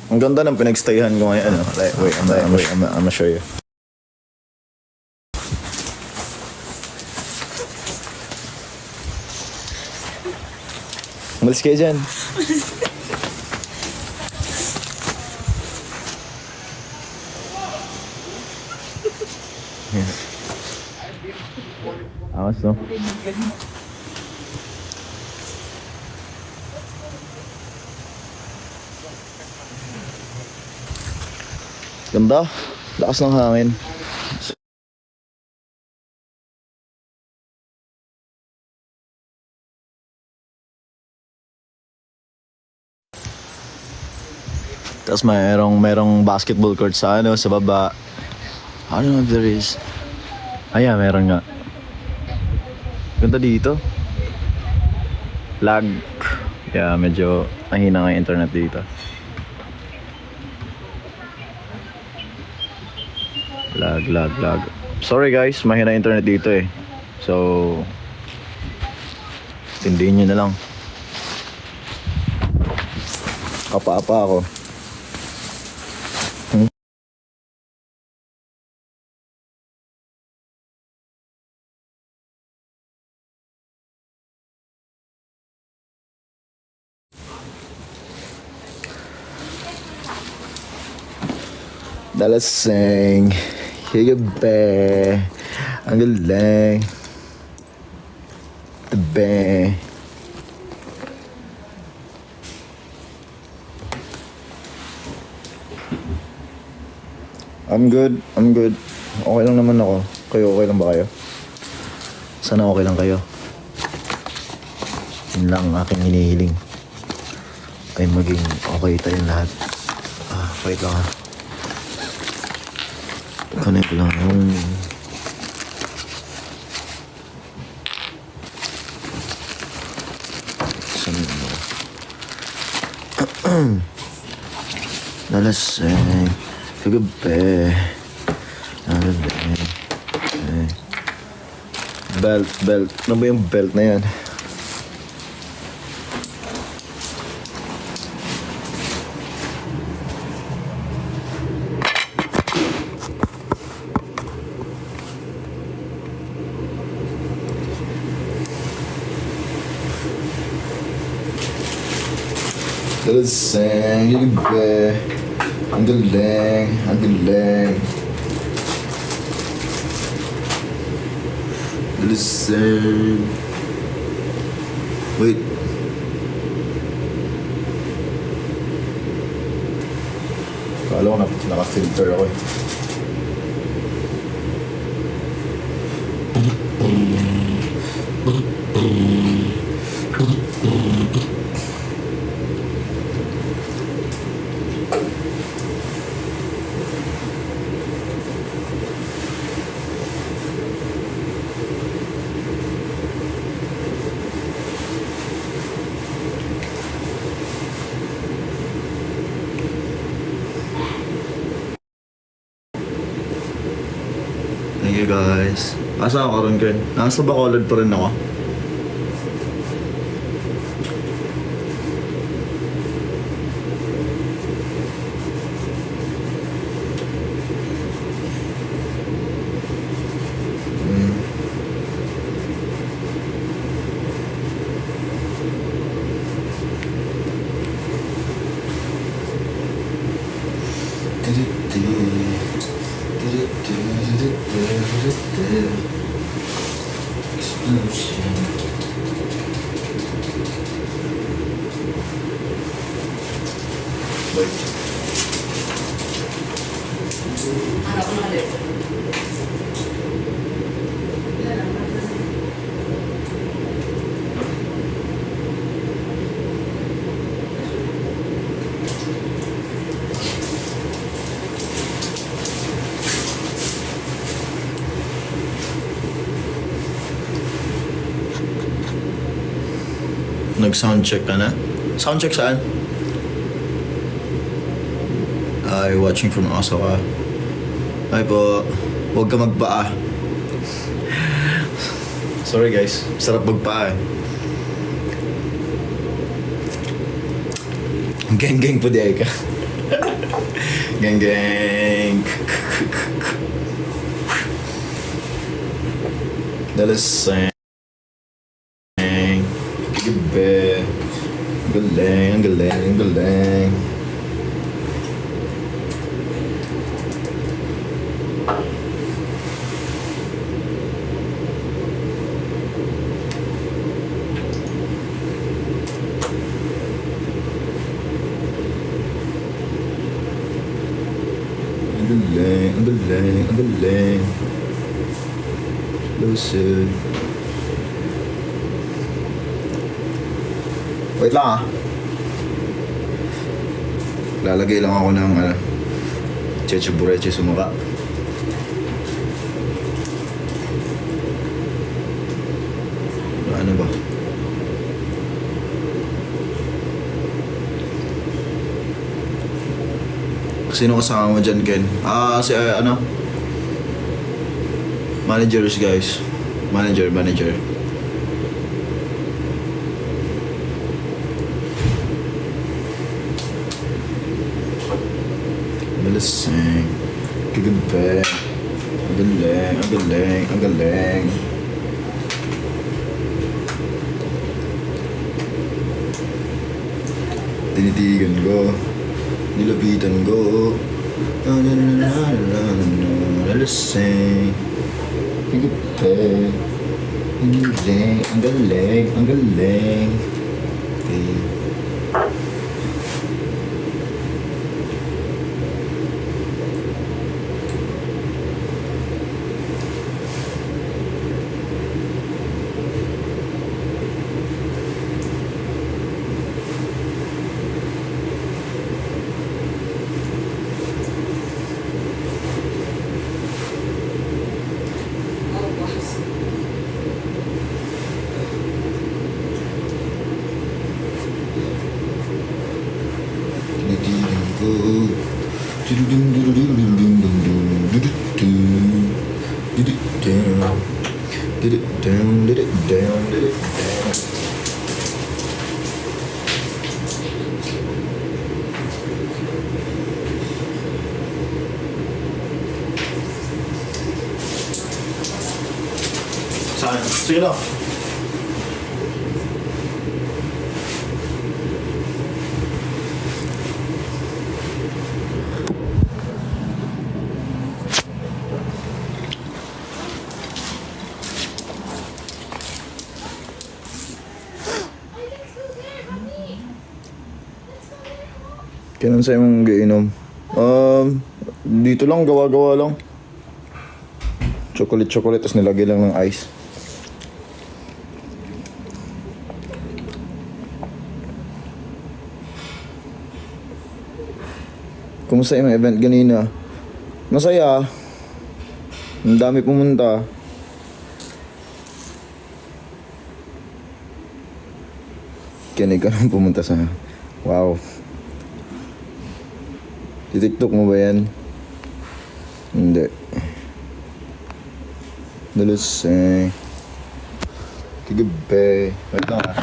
Ang ganda ng pinagstayan ko ngayon. Ano? Wait, I'm gonna show you. Malis kayo dyan. Awas no? Ganda. Lakas ng hangin. Tapos merong basketball court sa sa baba. I don't know if there is. Ayan, meron nga. Ganda dito. Lag. Yeah, medyo mahina nga yung internet dito. Lag. Sorry guys, mahina internet dito eh. So, tindihin nyo na lang. Apa-apa ako. Dalaseng. Higabe. Ang galing. Tabe. I'm good. Okay lang naman ako. Kayo, okay lang ba kayo? Sana okay lang kayo. Yun lang ang aking hinihiling. Ay maging okay tayong lahat. Wait lang ha. Connect lang yung... Saan mo? Dalaseng. Kagabi. Belt. Ano ba yung belt na yan? Dalaseng. Kagabi. Ang galing. Listen. Wait. Kala ko naka-filter ako eh. Thank you guys. Asa ako rin Ken? Nasa Bacolod pa rin ako. Nag-soundcheck ka na? Soundcheck saan? Ay, watching from Osaka. Ay po, huwag ka magpaa. Sorry guys, sarap magpaa eh. Geng geng bodega. Geng geng. Dalaseng. Gabi. Galing, galing, galing. Ang galing, ang galing, ang galing. Lucid. Wait lang ah. Lalagay lang ako ng cheche bureche sa mukha. Ano ba? Sino kasama mo dyan, Ken? Si managers, guys. Manager. Malasing. Kagabi. Ang galing, ang galing, ang galing. Tinitigan ko. Nilapitan ko. Malasing. Kagabi. Ang galing, ang galing, ang galing. Okay. Saan? Sige na. Kailan sa'yo mong giinom? Dito lang, gawa-gawa lang. Chocolate, tapos nilagay lang ng ice. Kumusta yung event ganina? Masaya. Ang dami pumunta. Kinig ka nang pumunta sa... Wow. TikTok mo ba yan? Hindi. Dalaseng. Kagabi. Wait lang ah.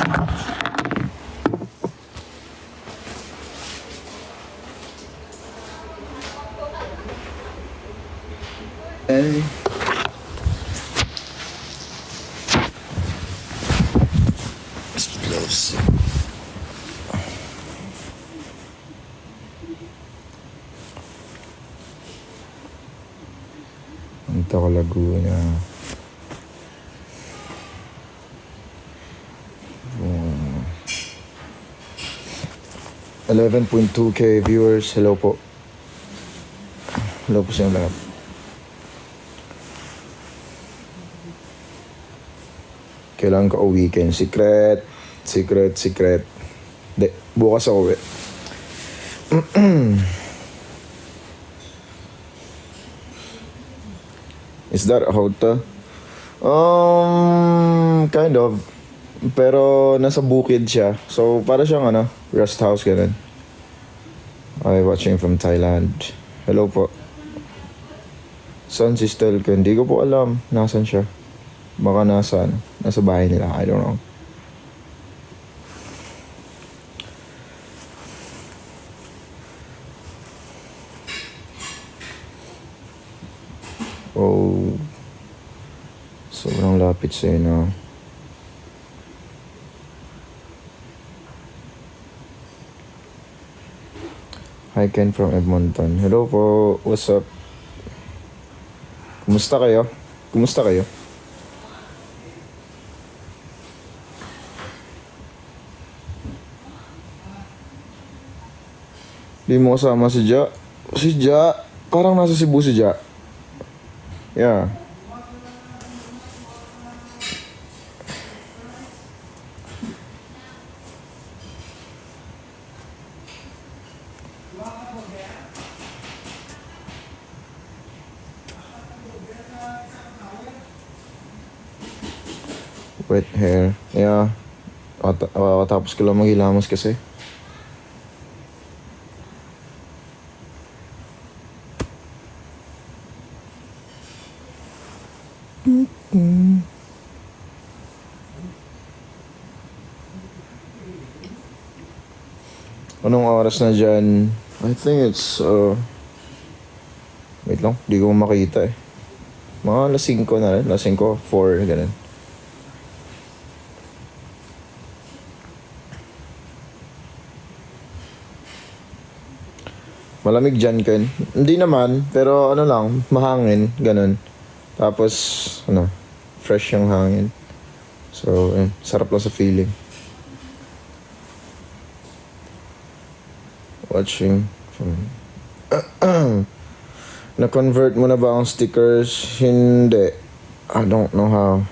Explosive. Ito ko Laguna. 11.2k viewers. Hello po. Hello po sa inyo lahat. Kailangan ka weekend. Secret. De, bukas ako uwi. Is that a hotel? Kind of. Pero nasa bukid siya. So, para siyang rest house ganun. I watching from Thailand. Hello po. Saan si Stelco? Hindi ko po alam. Nasaan siya? Baka nasa bahay nila. I don't know. Oh, sobrang lapit sa'yo na. Hi Ken from Edmonton. Hello po, what's up? Kumusta kayo? Kumusta kayo? Di mo kasama si Ja? Si Ja? Parang nasa Cebu si Ja. Yeah. Wet hair. Yeah. Tapos ko lang maghilamos kasi. Anong oras na dyan? I think it's, wait lang, di ko makita eh. Mga alas 5 na rin, alas 5, 4, ganun. Malamig dyan, Ken. Hindi naman, pero ano lang, mahangin, ganun. Tapos, fresh yung hangin. So, sarap lang sa feeling. Watching from... Na-convert mo na ba ang stickers? Hindi. I don't know how.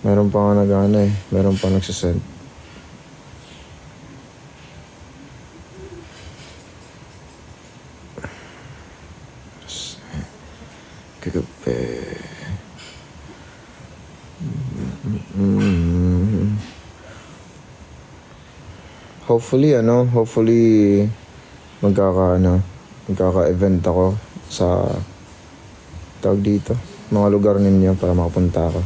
Meron pa nga nag-ano eh. Meron pa nagsasend. Kagabi. Hopefully magkaka-event ako sa tawag dito, mga lugar ninyo para makapunta ako.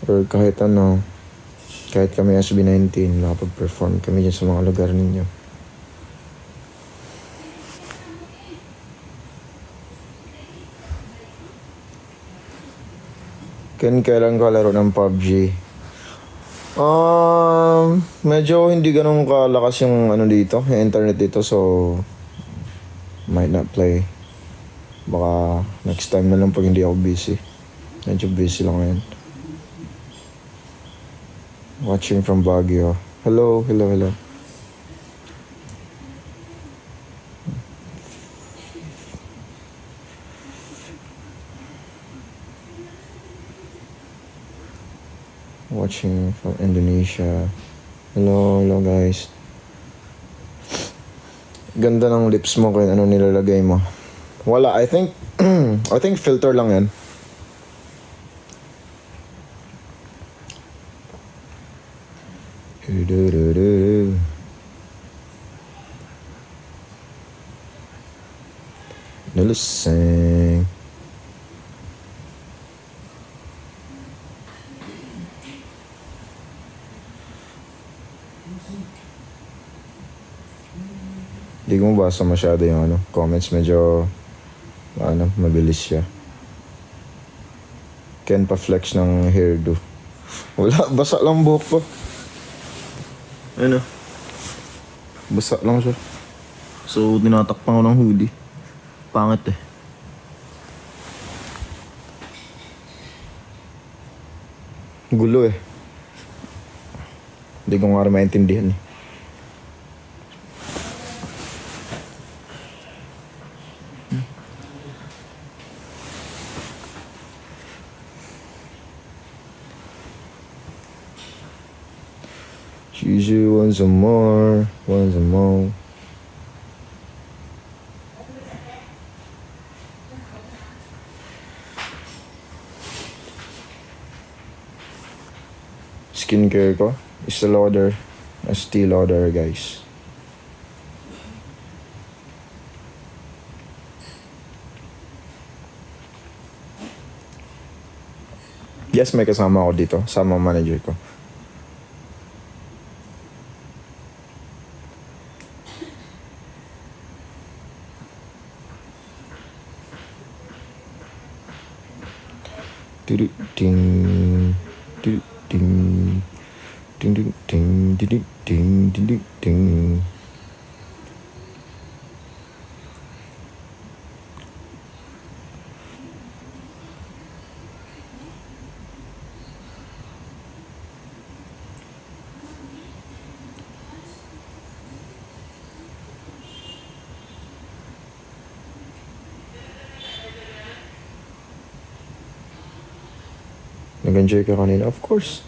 Or kahit kami SB19, nakapag-perform kami dyan sa mga lugar ninyo. Kailan ka laro ng PUBG? Medyo hindi ganun kalakas yung dito, yung internet dito, so might not play. Baka next time na lang pag hindi ako busy. Medyo busy lang ngayon. Watching from Baguio. Hello. Watching from Indonesia. Hello guys. Ganda ng lips mo kung ano nilalagay mo. Wala, I think filter lang yan. Naluseng. Hindi ko mabasa masyado yung comments, medyo mabilis siya. Ken pa flex ng hairdo. Wala, basa lang buhok ko. Basa lang siya. So, tinatakpan ko ng hoodie. Pangit eh. Gulo eh. Hindi ko nga maintindihan eh. Choose want some more. Skincare ko, Estee Lauder guys. Yes, may kasama ako dito. Sama ang manager ko. Ting ting ting ting ting ting ting ting ting ting. Nag-enjoy ka kanina? Of course.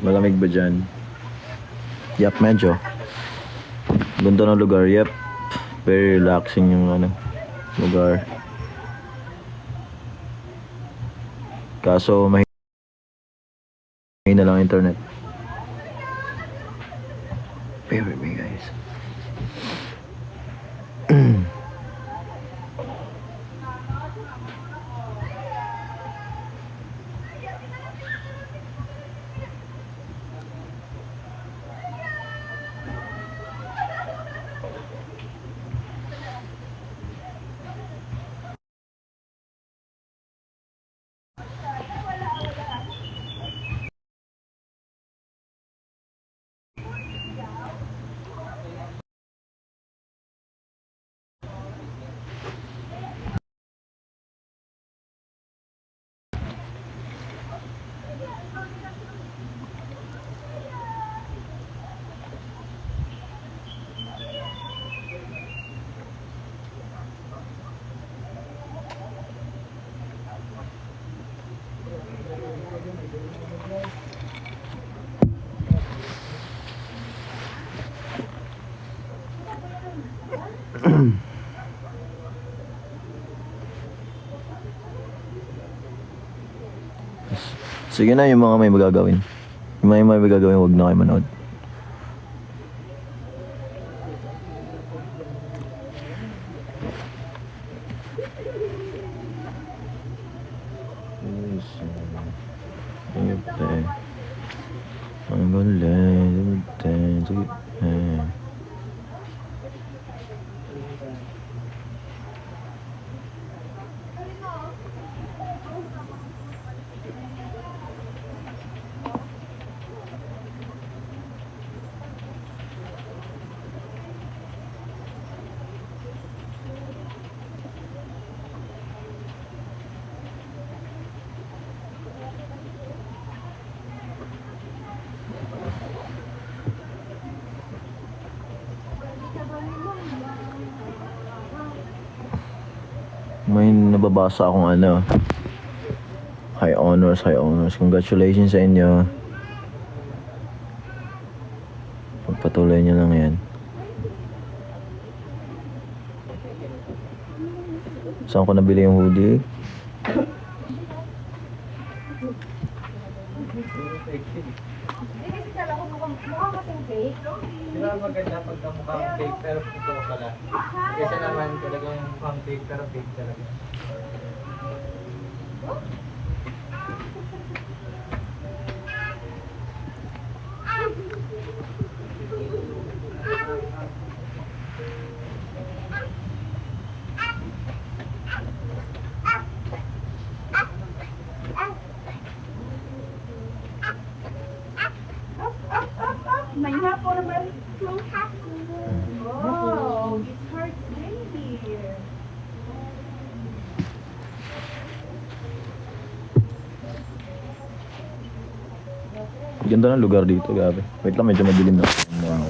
Malamig ba dyan? Yep, medyo. Ganda ng lugar, yep. Very relaxing yung lugar. Kaso mahina lang internet. Bear with me, guys. Sige na, yung mga may magagawin. Yung mga may magagawin, huwag na kayo manood. I'm gonna let you dance. May nababasa akong ano, high honors. Congratulations sa inyo. Pagpatuloy nyo lang yan. Saan ko nabili yung hoodie? Kasi kala ko mukha kasing fake. Di ba maganda pagka mukhang fake pero totoo pala? Kasi naman talagang mukhang fake pero fake talaga. May hapo naman. Wow, it's hard baby. Ganda ng lugar dito, gabi. Wait lang, medyo madilim na. Wow.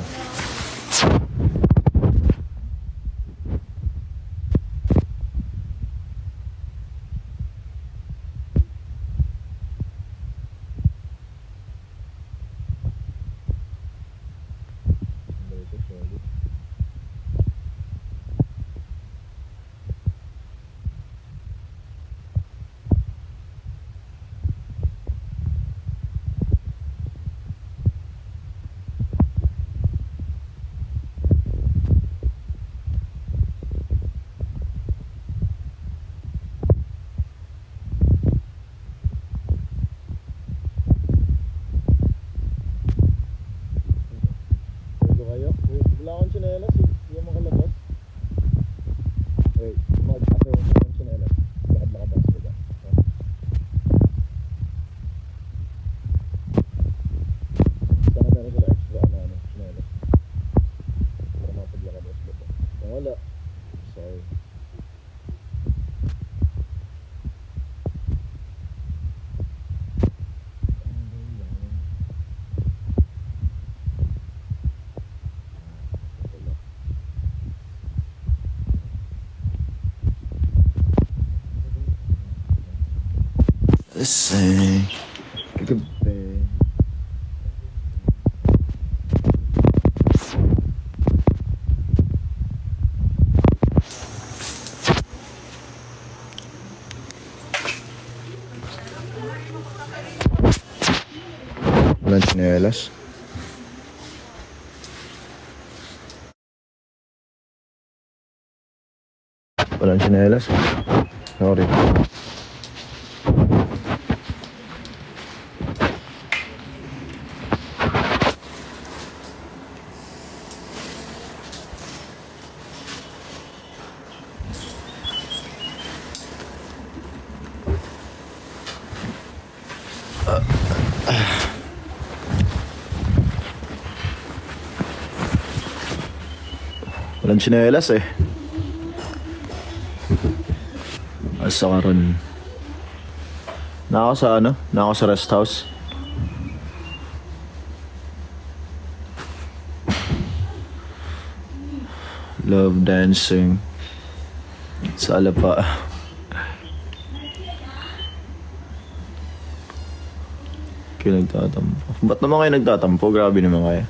Kayo? Wala akong tsinelas eh. Hindi mo makalabas. Wait, mag-ate ko akong tsinelas. Lakad-lakad ako sila. Sana meron sila extra ano, tsinelas. Para mapaglakad ako sila. Kung wala, sorry. Let's see. Kagabi. Walang tsinelas. Walang tsinelas. Sorry. Walang tsinelas eh. Asa ka ron. Nako sa ano? Nako sa rest house. Love dancing. Sa Alapa. Kayo nagtatampo. Ba't naman kayo nagtatampo? Grabe naman kayo.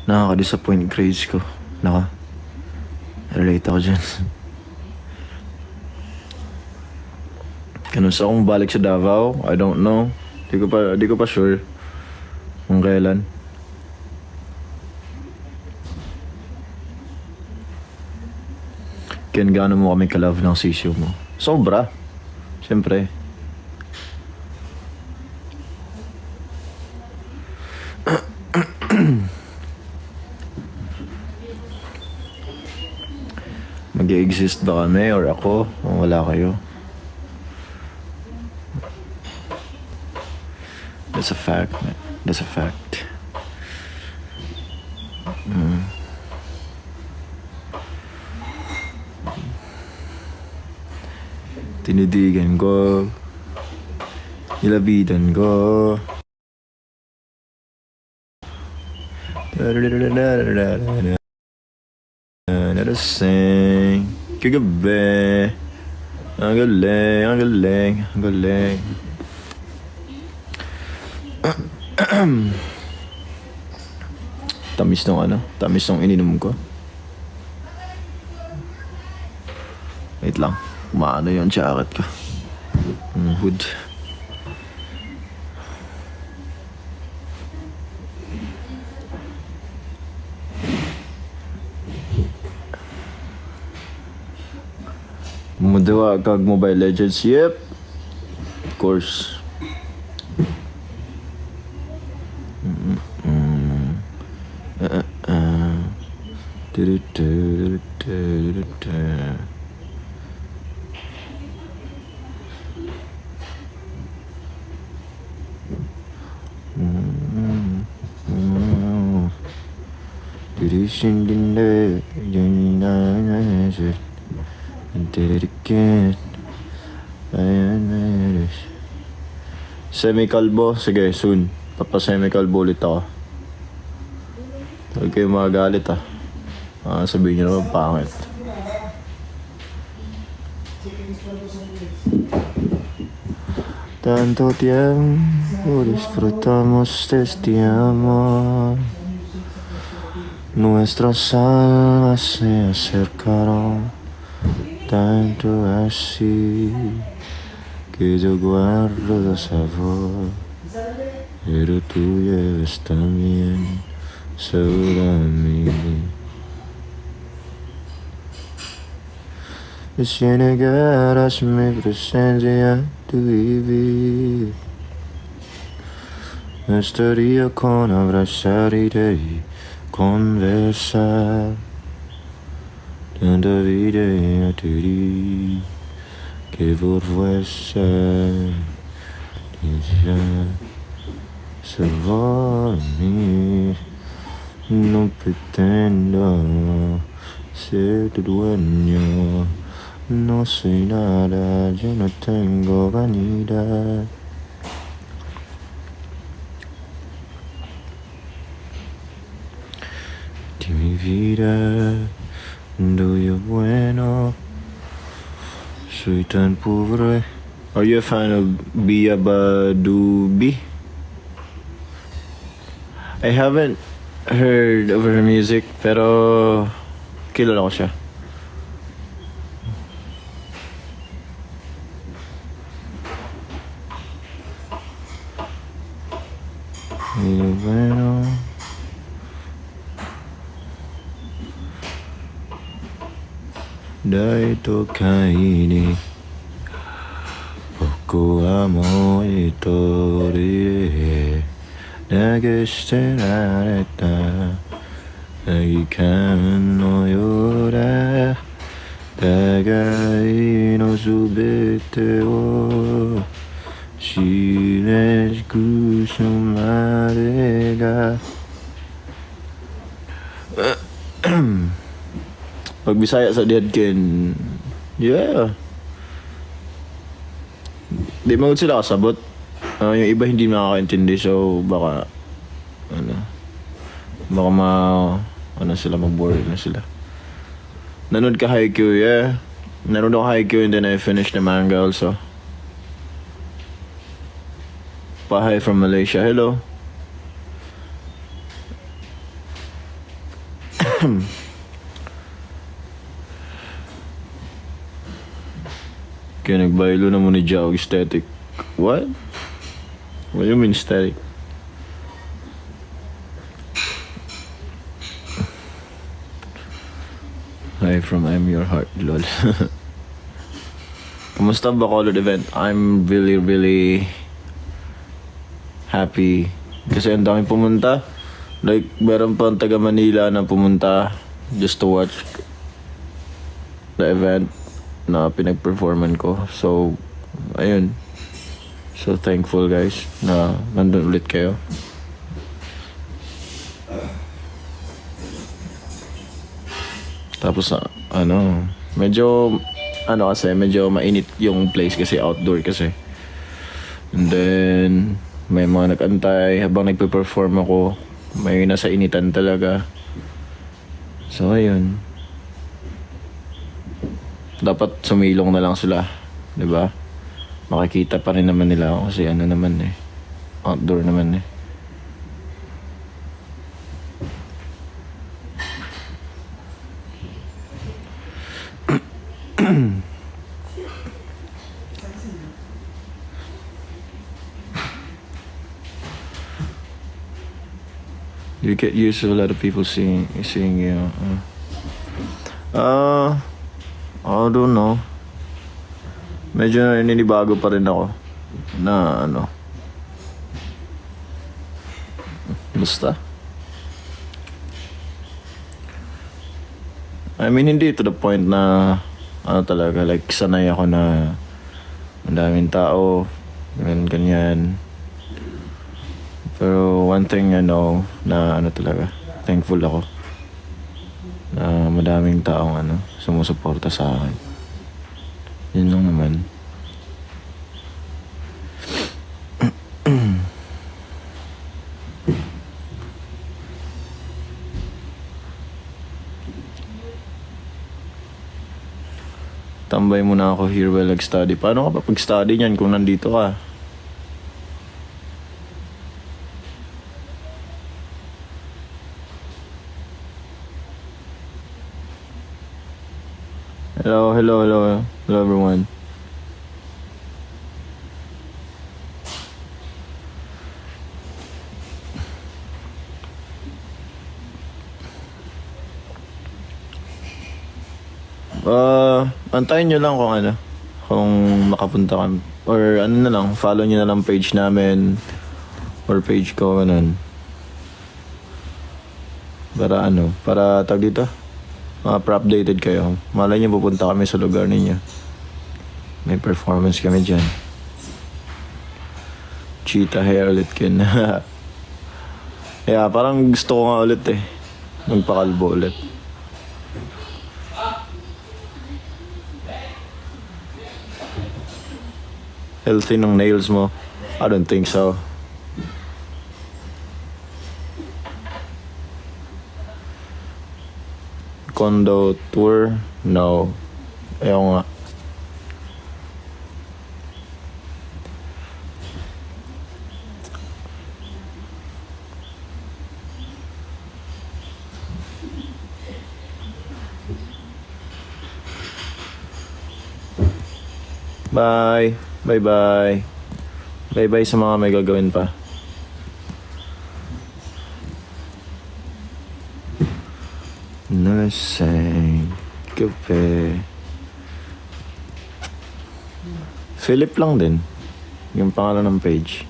Nakaka-disappoint grades ko. Relate ako dyan. Kanus akong balik sa Davao? I don't know. Di ko pa sure kung kailan. Ken, gaano mo kami ka-love ng sisyo mo? Sobra. Siyempre. Mag-exist ba kami or ako? O wala kayo? That's a fact, man. That's a fact. Tinidigan ko. Nilabitan ko. Narasing kagabi. Ang galing, ang galing, ang galing. Tamis nung ano? Tamis nung ininom ko. Wait lang. Maano yung jacket ko. Hood. Mudawa kag Mobile Legends. Yep. Of course. Semi-kalbo? Sige, soon. Papa-semi-kalbo ulit ako. Huwag kayo magagalit sabihin nyo naman pangit. Tanto tiempo disfrutamos de este amor. Nuestras almas se acercaron tanto así que yo guardo el sabor, pero tú llevas también sabor a mí. Y si negaras mi presencia tu vivir, estaría con abrazarte y conversar. Tanta vida a ti que volverse ya salvar mí. No pretendo ser tu dueño. No soy nada, yo no tengo vanidad. De mi vida doy bueno, soy tan pobre. Are you a fan of Bia Badubi? I haven't heard of her music, pero kilala ko siya. Bueno, dai tokaini poco amo itori nageste nareta nagikan no yora tagai no subete o shinesku sumare ga. Pag Bisaya sa Diadkin, yeah. Di magod sila kasabot. Yung iba hindi makakaintindi, so baka sila, mag-bored na sila. Nanood ka Haikyuu, yeah. Nanood ako Haikyuu and then I finished the manga also. Pahay from Malaysia, hello. Kaya nagbaylo na mo ni Jao aesthetic. What? What do you mean aesthetic? Hi from I'm Your Heart, lol. Kamusta Bacolod event? I'm really happy kasi ang daming pumunta. Like, meron pa ang taga Manila na pumunta just to watch the event na pinag-performan ko. So, ayun. So thankful guys na nandun ulit kayo. Tapos medyo medyo mainit yung place kasi outdoor kasi. And then may mga nag-antay habang nagpe-perform ako. May nasa initan talaga. So ayun. Dapat sumilong na lang sila, 'di ba? Makikita pa rin naman nila ako kasi outdoor naman eh. You get used to a lot of people seeing you. I don't know. Medyo naninibago pa rin ako na basta. I mean, hindi to the point na talaga, like sanay ako na ang daming tao, ganyan. Pero one thing na talaga, thankful ako na madaming taong sumusuporta sa akin. Yun lang naman. Tambay muna ako here while nag-study. Paano ka pa pag-study niyan kung nandito ka? Hello everyone. Antayin nyo lang kung makapunta kami. Or follow nyo na lang page namin. Or page ko, Para tag dito. Pa-updated kayo. Malay nyo pupunta kami sa lugar ninyo. May performance kami dyan. Cheetah hair ulit kin. Yeah, parang gusto ko nga ulit magpakalbo ulit. Healthy ng nails mo? I don't think so. Condo tour? No. Ayaw nga. Bye. Bye-bye. Bye-bye sa mga may gagawin pa. Nursing. Kape. Philip lang din. Yung pangalan ng page.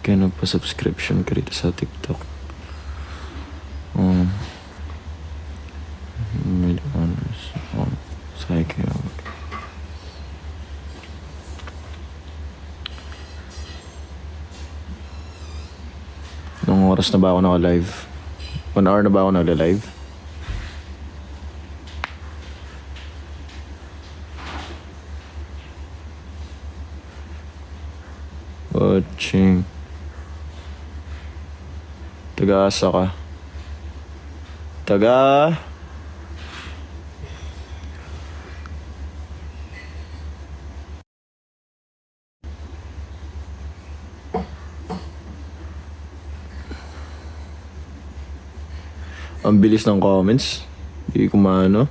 Kaya nagpa-subscription ka rito sa TikTok. Psycho. Nung oras na ba ako naka-live? 1 hour na ba ako naka-live? Watching. Taga-asa ka. Ang bilis ng comments. Hindi ko maano.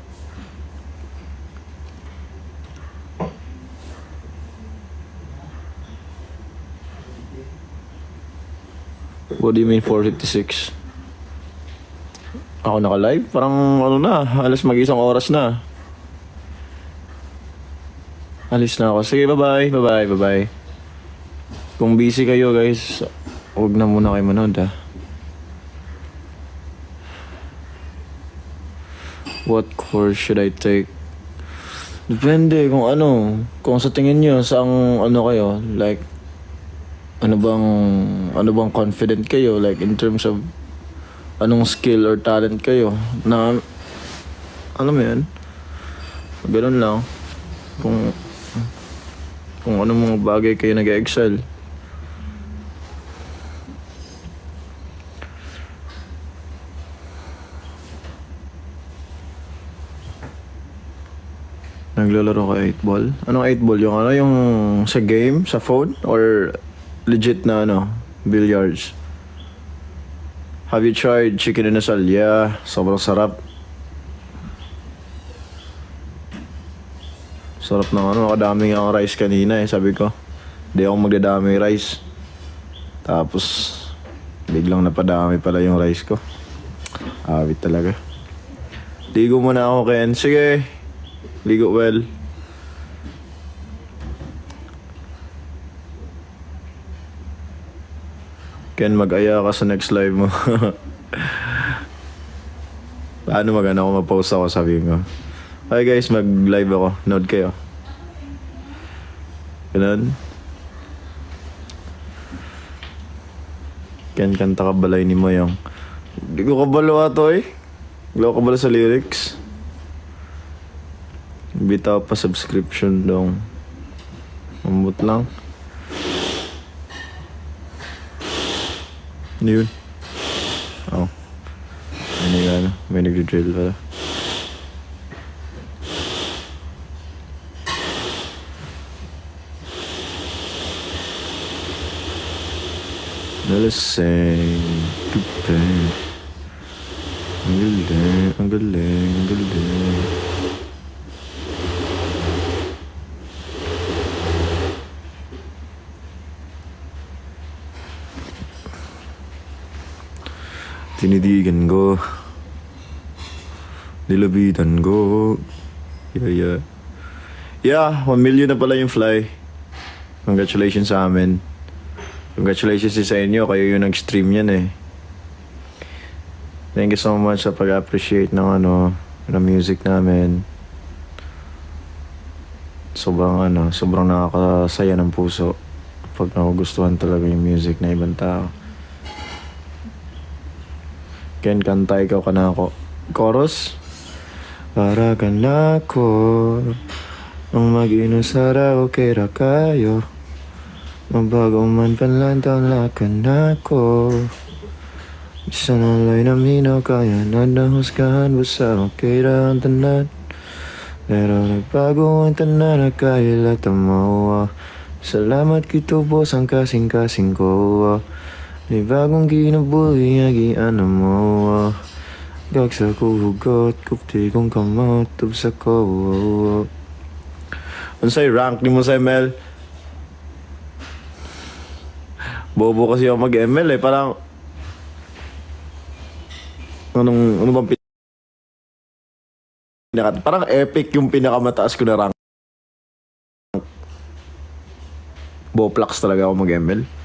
What do you mean 4:56? Ako naka-live? Parang ano na, alas mag-isang oras na. Alis na ako. Sige, bye-bye. Bye-bye. Bye-bye. Kung busy kayo guys, huwag na muna kayo manood ha. What course should I take? Depende kung ano. Kung sa tingin nyo, saang ano kayo. Like, ano bang confident kayo? Like, in terms of anong skill or talent kayo. Na, alam mo yun? Ganun lang. Kung ano mga bagay kayo nag-excel. Naglalaro ka 8 ball? Anong 8 ball? Yung ano, yung sa game, sa phone? Or legit na ano, billiards? Have you tried chicken inasal? Yeah, sobrang sarap. Sarap ng ano, nakadaming ang rice kanina sabi ko. Hindi ako magdadami rice. Tapos, biglang napadami pala yung rice ko. Awit talaga. Ligo muna ako, Ken. Sige. Ligo well. Ken, mag-aya ka sa next live mo. Paano mag-ano ako, ma-post ako, sabihin ko. Okay guys, mag-live ako. Nood kayo. Ganun. Ken, kanta ka balay ni Moyong. Hindi ko kabalo ato eh. Hindi ko kabalo sa lyrics. Bitaw pa subscription dong. Mambot lang. Ano yun? Oh. May nag-drill pala. Nalasing. Tupay. Ang galing, ang galing, ang galing. Tinidigan ko. Nilabitan ko. Yeah. Yeah, 1 million na pala yung fly. Congratulations sa amin. Congratulations sa inyo. Kayo yung nag-stream yan eh. Thank you so much sa pag-appreciate ng ng music namin. Sobrang nakakasaya ng puso pag nagugustuhan talaga yung music na ibang tao. Ken, kanta ikaw ka na ako. Chorus? Para ka na ako ang mag-inom sa karaoke ra kayo. Mabago man panlantaw na ka na ako. Isa na lay na minaw kaya na nahusgahan. Basta okay ra ang tanan. Pero nagbago ang tanan na kaya latamawa. Salamat kito boss ang kasing-kasing ko. May bagong ginabuhi agian mo. Gagsa ko hugot kupti kong kamot tubsa ko. Ano sa'yo rank ni mo sa ML? Bobo kasi ako mag-ML eh. Parang ano bang parang epic yung pinakamataas ko na rank. Boplax talaga ako mag-ML.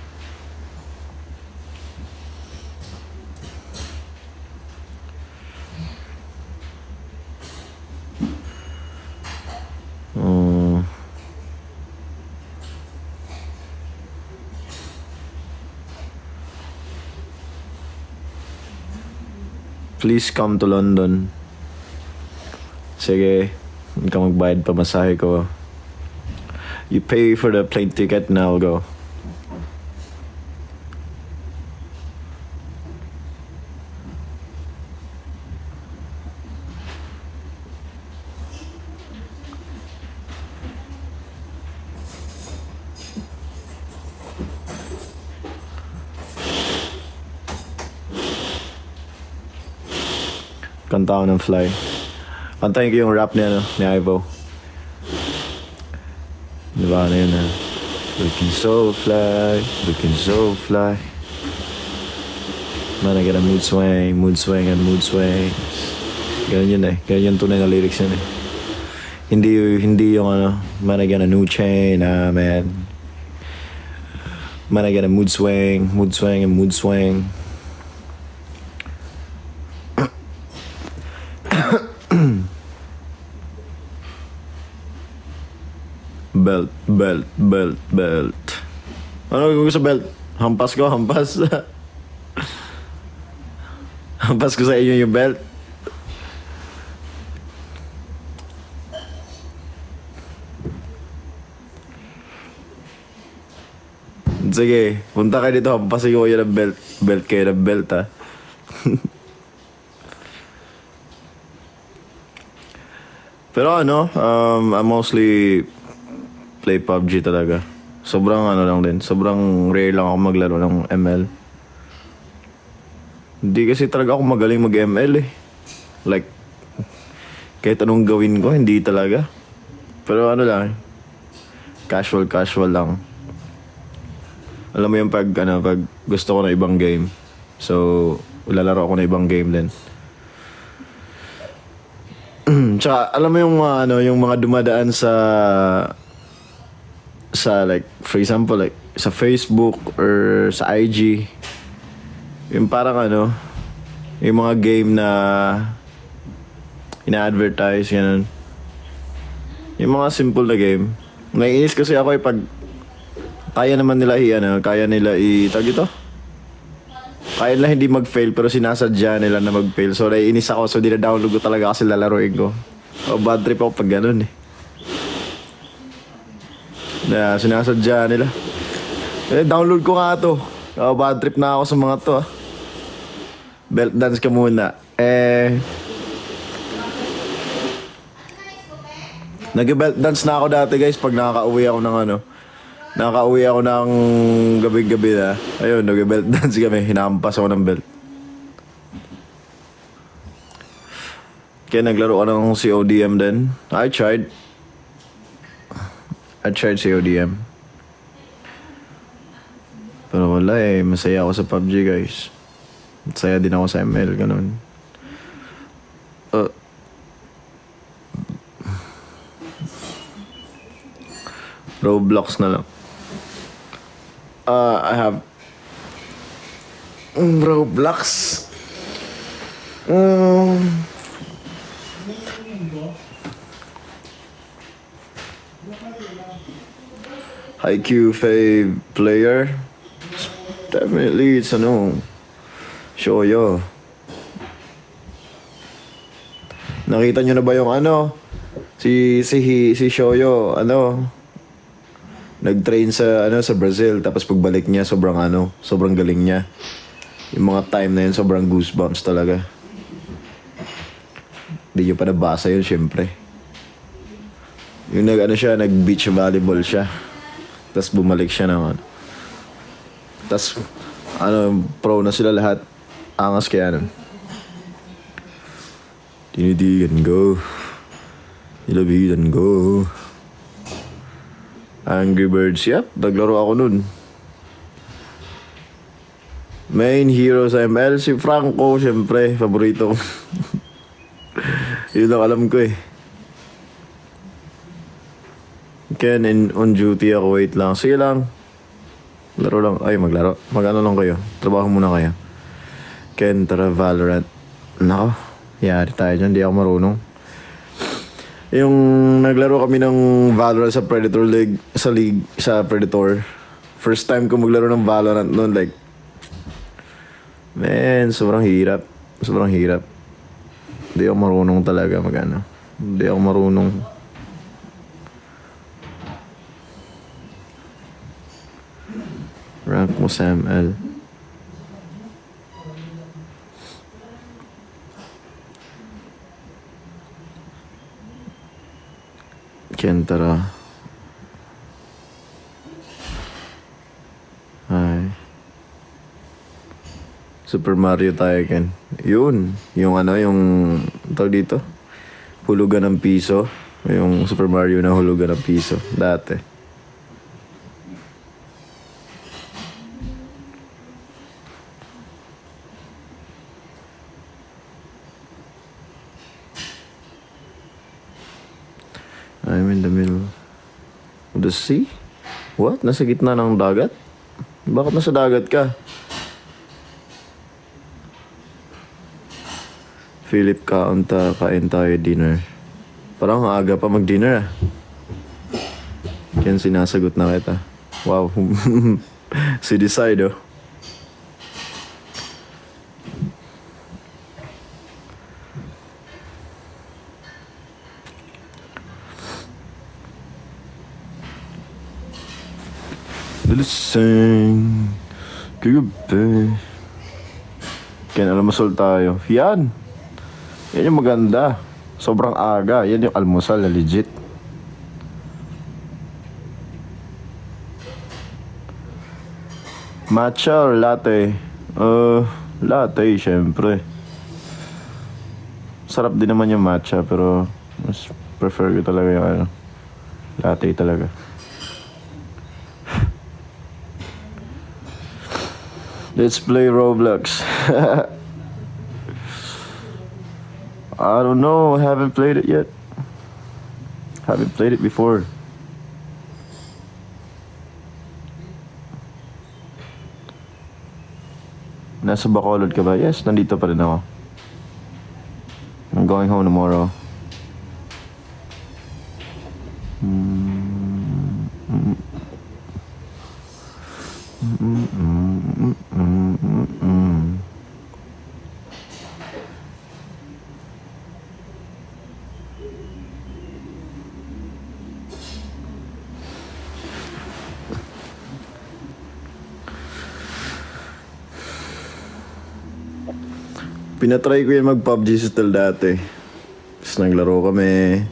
Please come to London. Sige, hindi ka magbayad pa masahe ko. You pay for the plane ticket and I'll go. Kanta ako ng Fly. Kantahin ko yung rap niya, ni Ivo. Diba, ano yun, Looking so fly, looking so fly. Man, I got a mood swing, and mood swing. Ganun yun eh. Ganun yung tunay na lyrics yun eh. Hindi yung ano, man, I got a new chain, man. Man, I got a mood swing, and mood swing. Belt. Ano gagawin ko sa belt? Hampas ko, hampas. Hampas ko sa inyo yung belt. Sige, punta kayo dito, hampasin ko kayo ng belt. Belt kayo ng belt, ha. Pero ano, I mostly play PUBG talaga. Sobrang ano lang din, sobrang rare lang ako maglaro ng ML. Hindi kasi talaga ako magaling mag-ML eh. Like, kahit anong gawin ko, hindi talaga. Pero ano lang, casual lang. Alam mo yung pag gusto ko na ibang game. So, lalaro ako na ibang game din. Tsaka, alam mo yung yung mga dumadaan sa like, for example, like, sa Facebook or sa IG. Yung parang yung mga game na ina-advertise, ganun. Yung mga simple na game. Naiinis kasi ako pag kaya naman nila kaya nila tag ito. Kaya nila hindi mag-fail pero sinasadya nila na mag-fail. So naiinis ako, so dina-download ko talaga kasi lalaroin ko. Bad trip ako pag ganun eh. Na sinasadya nila. Download ko nga to. Bad trip na ako sa mga to. Belt dance ka muna. Nag-belt dance na ako dati guys pag nakaka-uwi ako ng gabi-gabi na. Ayun, nag-belt dance kami. Hinampas ako ng belt. Kaya naglaro ko ng CODM din. I tried CODM. Pero wala eh. Masaya ako sa PUBG guys. Masaya din ako sa ML. Ganun. Roblox na lang. I have Roblox. IQ fave player. Definitely it's Shoyo. Nakita nyo na ba yung si Shoyo nag-train sa Brazil, tapos pagbalik niya sobrang galing niya. Yung mga time na yun sobrang goosebumps talaga. Hindi nyo pa nabasa yun syempre. Yung nag-beach volleyball siya. Tapos bumalik siya naman. Tapos pro na sila lahat. Angas kaya Tinidigan go. Nilabitan go. Angry Birds, yep. Naglaro ako nun. Main hero sa ML, si Franco, syempre. Paborito ko. Yun lang alam ko eh. Ken, on duty ako. Wait lang. Sige lang. Laro lang. Ay, maglaro. Mag-ano lang kayo. Trabaho muna kayo. Ken, tara Valorant. Nako. Yari tayo dyan. Di ako marunong. Yung naglaro kami ng Valorant sa Predator League, sa Predator. First time ko maglaro ng Valorant noon, like, man, sobrang hirap. Hindi ako marunong talaga Hindi ako marunong. Rank mo sa ML. Kentara. Ay. Super Mario tayo again. Yun. Yung tawag dito. Hulugan ng piso. Yung Super Mario na hulugan ng piso. Dati. I'm in the middle of the sea? What? Nasa gitna ng dagat? Bakit nasa dagat ka? Philip, kain tayo dinner. Parang ang aga pa mag-dinner ah. Yan sinasagot na kita. Wow. Si Decide oh. Listen, kagabi. Kaya almusal tayo. Yan. Yan yung maganda. Sobrang aga. Yan yung almusal na legit. Matcha or latte? Latte syempre. Sarap din naman yung matcha pero mas prefer ko talaga yung ano, latte talaga. Let's play Roblox. I don't know. I haven't played it yet. Haven't played it before. Nasa Bacolod ka ba? Yes, nandito pa rin ako. I'm going home tomorrow. Pinatry ko yung mag-PUBG still dati. Tapos naglaro kami.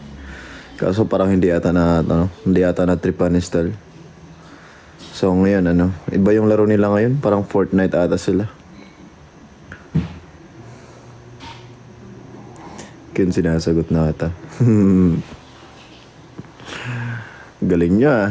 Kaso parang hindi ata na tripan ni Stel. So ngayon iba yung laro nila ngayon. Parang Fortnite ata sila. Kin sinasagot na ata. Galing niya ah.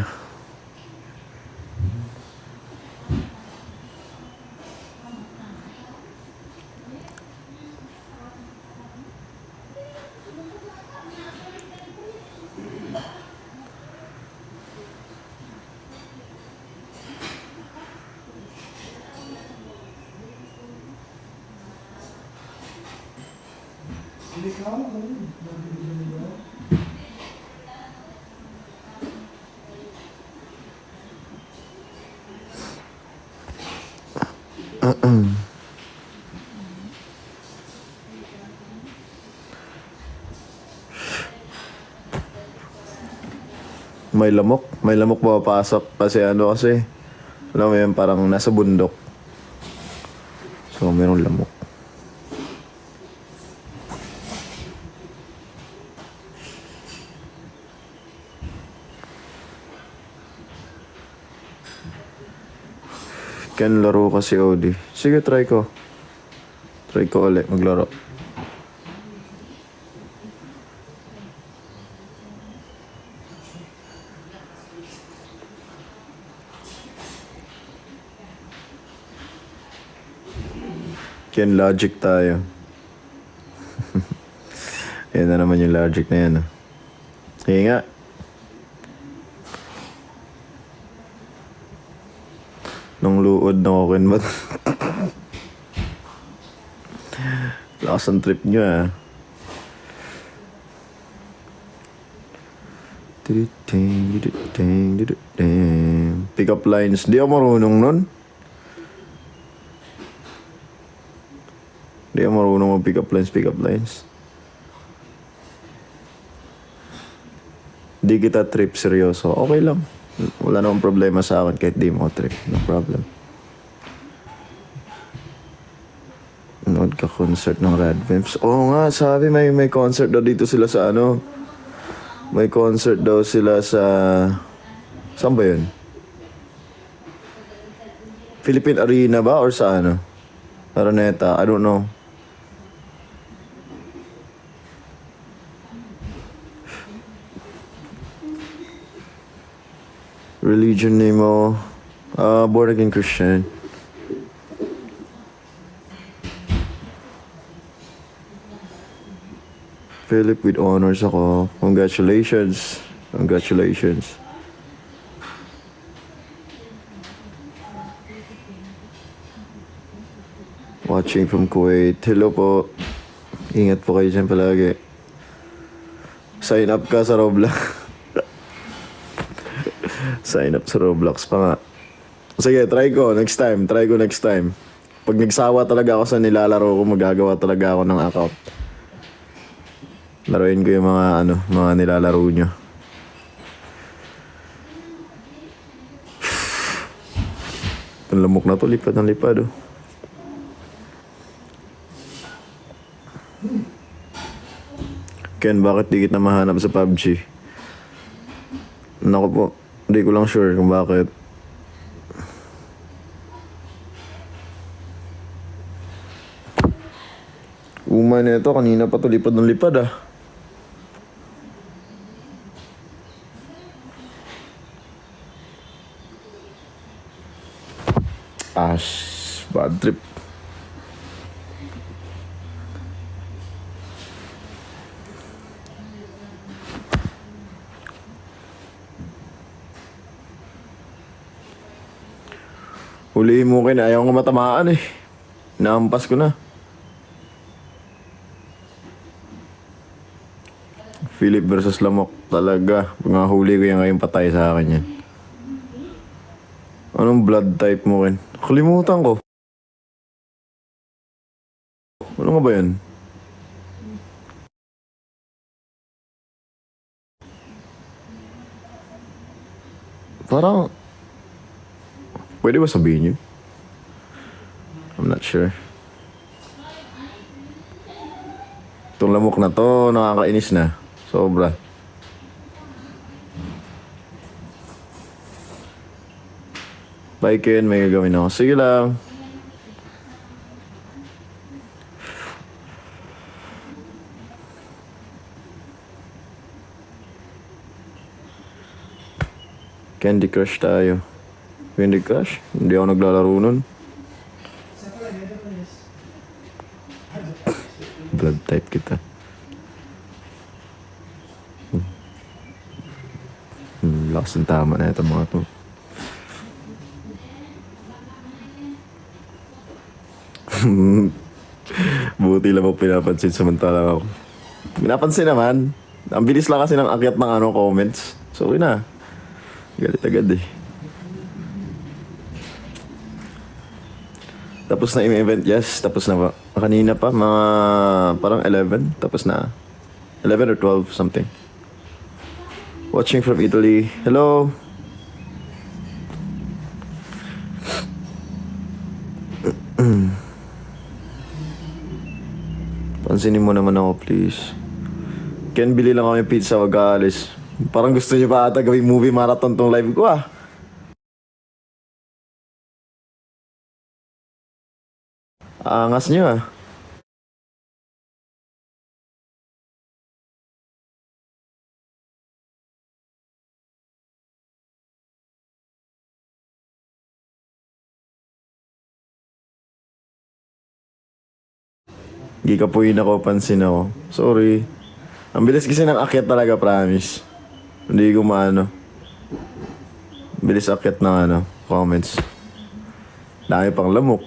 May lamok papasok kasi alam mo yun, parang nasa bundok. So mayroong lamok. Ken, laro kasi Odi. Sige, try ko. Try ko ulit maglaro. Ken, logic tayo. Yan na naman yung logic na yan. Sige nga. Nung luod na ako ba't lakas ang trip nyo ah. Pick up lines. Di ako marunong nun. Di ako marunong mag pick up lines. Di kita trip seryoso. Okay lang. Wala namang problema sa akin kahit di mo trip. No problem. Nood ka concert ng Radvimps. Oo nga, sabi may concert daw dito sila sa May concert daw sila sa... Saan ba yun? Philippine Arena ba? Or sa Araneta? I don't know. Religion name mo? Born again Christian. Philip with honors ako. Congratulations. Congratulations. Watching from Kuwait. Hello po. Ingat po kayo dyan palagi. Sign up ka sa Roblox. Sign up sa Roblox pa nga. Sige, try ko next time. Pag nagsawa talaga ako sa nilalaro ko, magagawa talaga ako ng account. Laruin ko yung mga nilalaro nyo. Ang lamok na to, lipad ng lipad oh. Ken, bakit di kita mahanap sa PUBG? Naku po, hindi ko lang sure kung bakit. Uma na ito, kanina pa to lipad ng lipad ah. Bad trip. Huliin mo kayo, ayaw ko matamaan eh. Naampas ko na. Philip versus Lamok talaga. Mga huli ko yan ngayon, patay sa akin yan. Anong blood type mo kin? Kalimutan ko. Ano nga ba yan? Parang... Pwede ba sabihin yun? I'm not sure. Itong lamok na to, nakakainis na. Sobra. Bye Ken, may gagawin ako. Sige lang. Candy Crush tayo. Candy Crush? Hindi ako naglalaro nun. Blood type kita. Lakas ng tama na ito mga to. Buti lang ako pinapansin samantalang ako. Pinapansin naman. Ang bilis lang kasi ng akyat ng comments. So, okay na. Galit agad eh. Tapos na yung event, yes. Tapos na ba? Kanina pa, mga parang 11. Tapos na. 11 or 12, something. Watching from Italy. Hello. Pansinin mo naman ako, please. Ken, bili lang kami pizza, wag aalis. Parang gusto niyo pa ata gawing movie marathon tong live ko ah. Angas niyo ah. Gikapuin ako, pansin ako. Sorry. Ang bilis kasi ng akyat talaga, promise. Hindi ko maano. Bilis akyat ng comments. Dami pang lamok.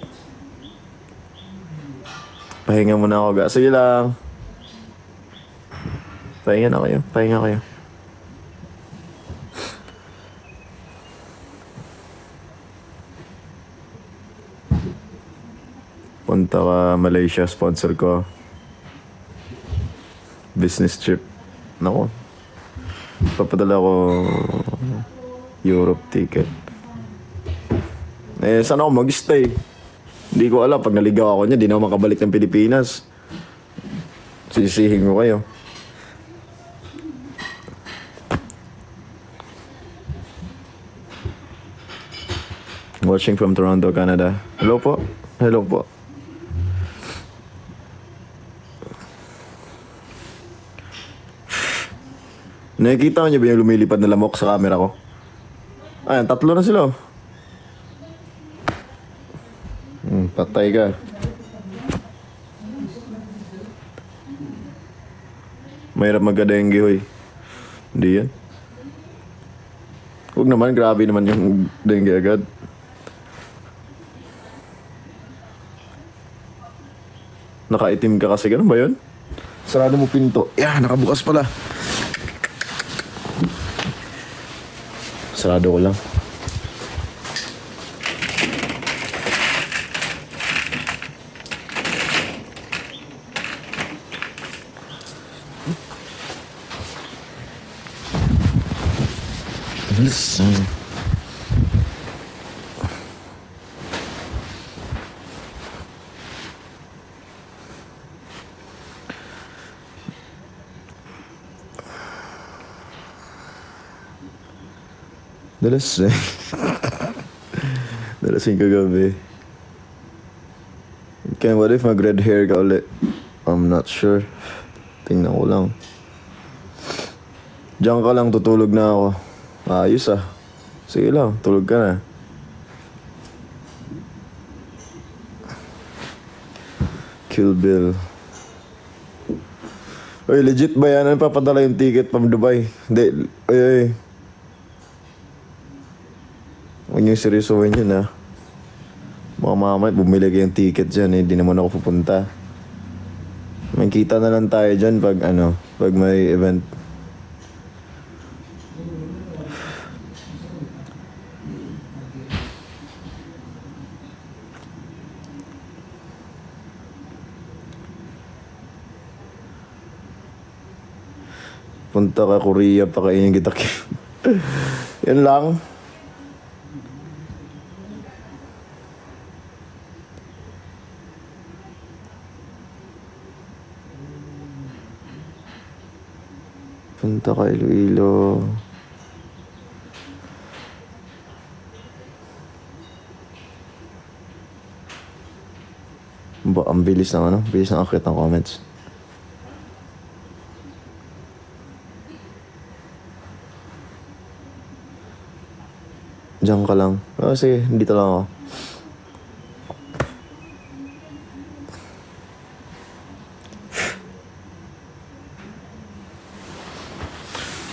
Pahinga muna ako, ga. Sige lang. Pahinga na kayo. Pahinga kayo. Punta ka Malaysia, sponsor ko. Business trip. Nako. Papadala ko Europe ticket. Eh, saan ako mag-stay? Hindi ko alam. Pag naligaw ako niya, di na ako makabalik ng Pilipinas. Sisihin ko kayo. Watching from Toronto, Canada. Hello po. Hello po. Nakikita niyo ba yung lumilipad na lamok sa camera ko? Ayan, 3 na sila. Patay ka. Mahirap magka-dengue, hoy. Hindi yan. Huwag naman, grabe naman yung dengue agad. Nakaitim ka kasi, ganun ba yun? Sarado mo pinto. Yeah, nakabukas pala. Sarado ko lang. Listen. Dalasing. Dalasing kagabi. Kaya what if mag-red hair ka ulit? I'm not sure. Tingnan ko lang. Diyan ka lang, tutulog na ako. Ayos ah. Sige lang, tulog ka na. Kill Bill. Uy, legit ba yan? Ano papadala yung ticket from Dubai? Hindi, uy. Huwag niyong seryosohin yun ah. Mga mamay, bumili kayong ticket dyan eh. Di naman ako pupunta. May kita na lang tayo dyan pag pag may event. Punta ka Korea, pakainin kita. Yan lang. Punta ka Iloilo. Ang bilis ng bilis ng akit ng comments. Diyan ka lang. Sige, dito lang ako.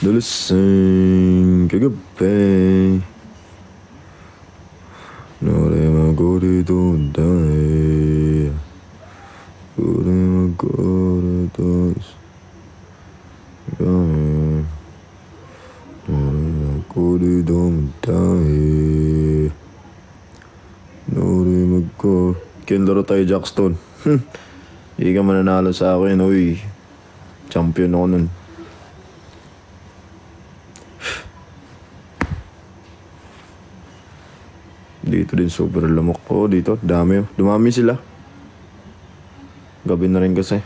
Dalasing kagabi. Nore magorito dai. Nore magorito. Kaya laro tayo Jackstone. Hindi ka mananalo sa akin, uy. Champion ako nun. Dito din super lamok. Oo, dito. Dami. Dumami sila. Gabi na rin kasi.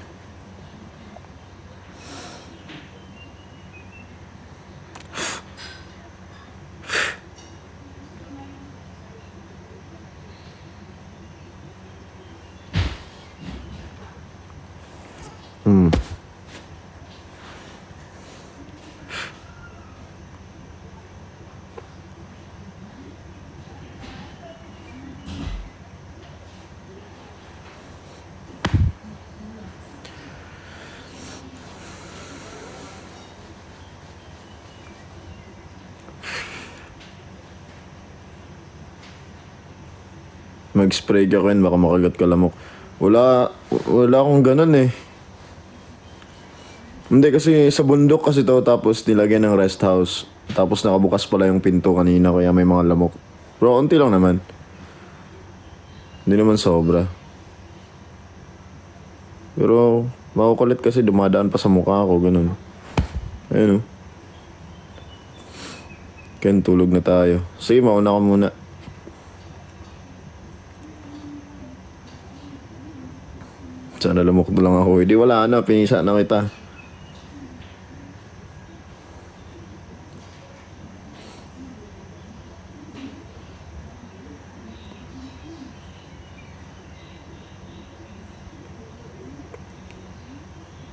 Mag-spray ka Ken, baka makagat ka lamok. Wala akong ganun eh. Hindi kasi sa bundok kasi to, tapos nilagyan ng rest house. Tapos nakabukas pala yung pinto kanina kaya may mga lamok. Pero unti lang naman. Hindi naman sobra. Pero makukulit kasi dumadaan pa sa mukha ko, ganun. Ayun o. Ken, tulog na tayo. Sige, mauna ka muna. Sana lamok na lang ako. Hindi, wala na. Pinisa na kita.